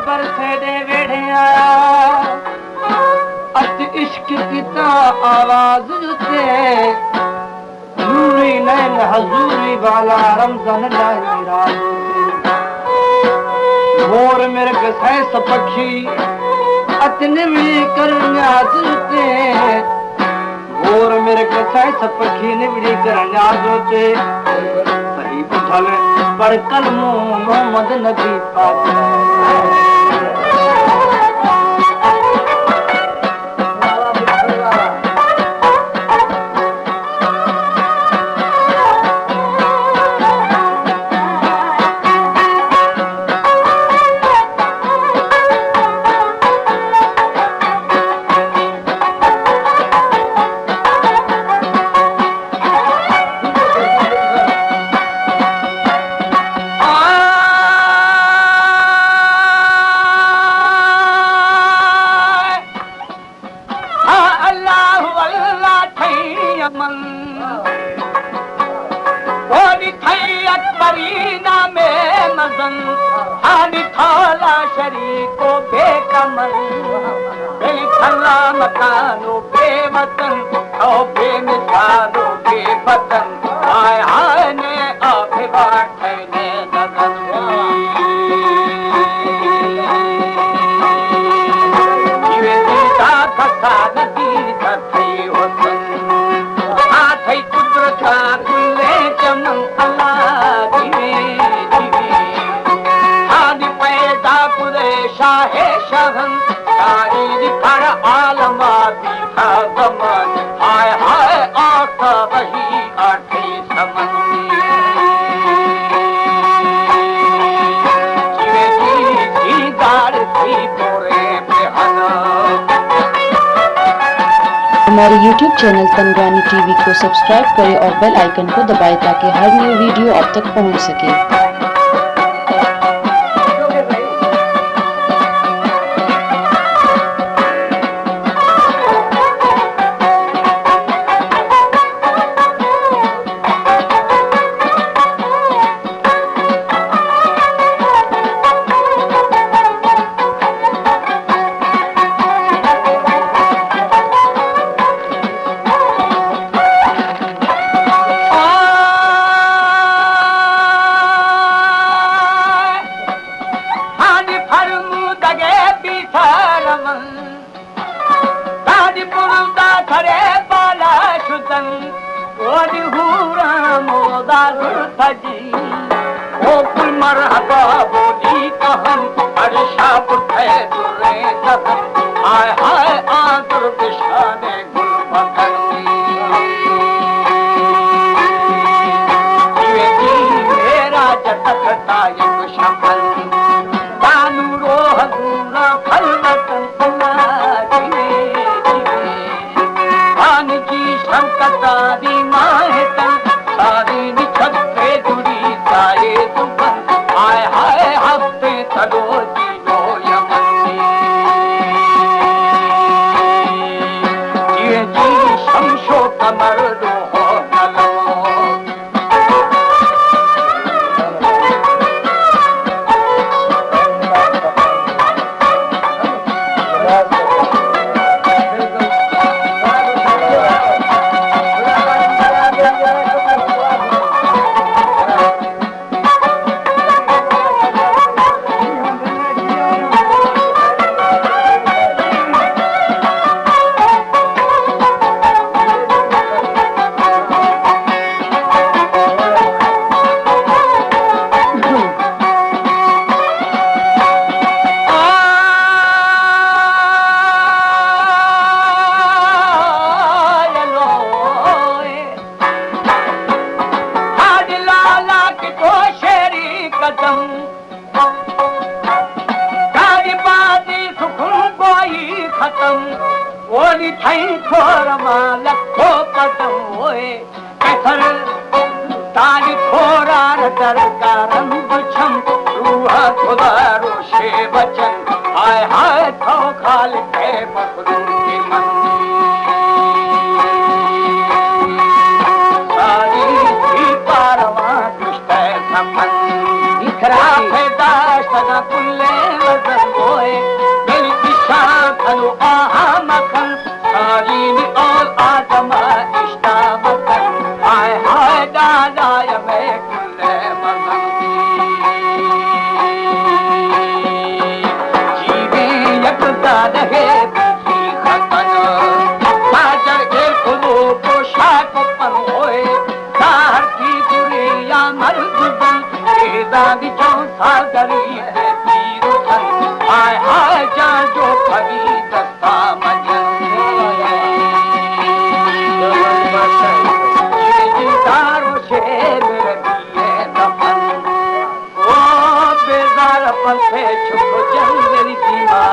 बरसे दे वेड़े आया अत इश्क किता आवाज जुते नूरी नैन हजूरी वाला रमजान लाई रात मोर मेरे गसाए सपखी अत निवली कर न्याज जुते मोर मेरे गसाए सपखी निवली कर न्याज जुते सही बुझल पर कलमो मोहम्मद नबी पाक शरीको बेकमल बेखला मकानो बेवतन ओ बेमिसालो बेवतन आय आय ने आभे बाटे ने नजर जीवे दीदा खसा नदी थई वतन आ थई कुदरत का कुले चमन अल्लाह जीवे शाहे शहन तारी पर आलमा बीठा गमन हाय हाय आका वही आठी समन जीवे जी दार थी पोरे बेहना। हमारे YouTube चैनल तनगानी टीवी को सब्सक्राइब करें और बेल आइकन को दबाएं ताकि हर न्यू वीडियो आप तक पहुंच सके। मरहबा बोली कहम अर्शा बुठे दुरे दहम हाय हाय आदर बिशाने गुल बकनी जीवे जी मेरा जतकता एक शमल तानू रोह दूरा खलवतन जीवे जीवे आन जी शंकता दी माहितन सारी निछत्ते जुड़ी साए दुबन हाय हाय हफ्ते तलो जीनो यमनी ये जी शमशो कमर रोहो नलो थोर मालक को पतम होए कसर तानी थोरार दरकारम बुछम रूहा खुदा रोशे बचन हाय हाय थो खाल के बखरू की मन सारी थी पारवा दुष्ट समन दिखरा है दाश्त न कुल्ले वजन करी दे तीर उठन हाय हाय जान जो खगी दस्ता मजन दारो शेर दिए दफन ओ बेजार पथे छुप जंगली की मां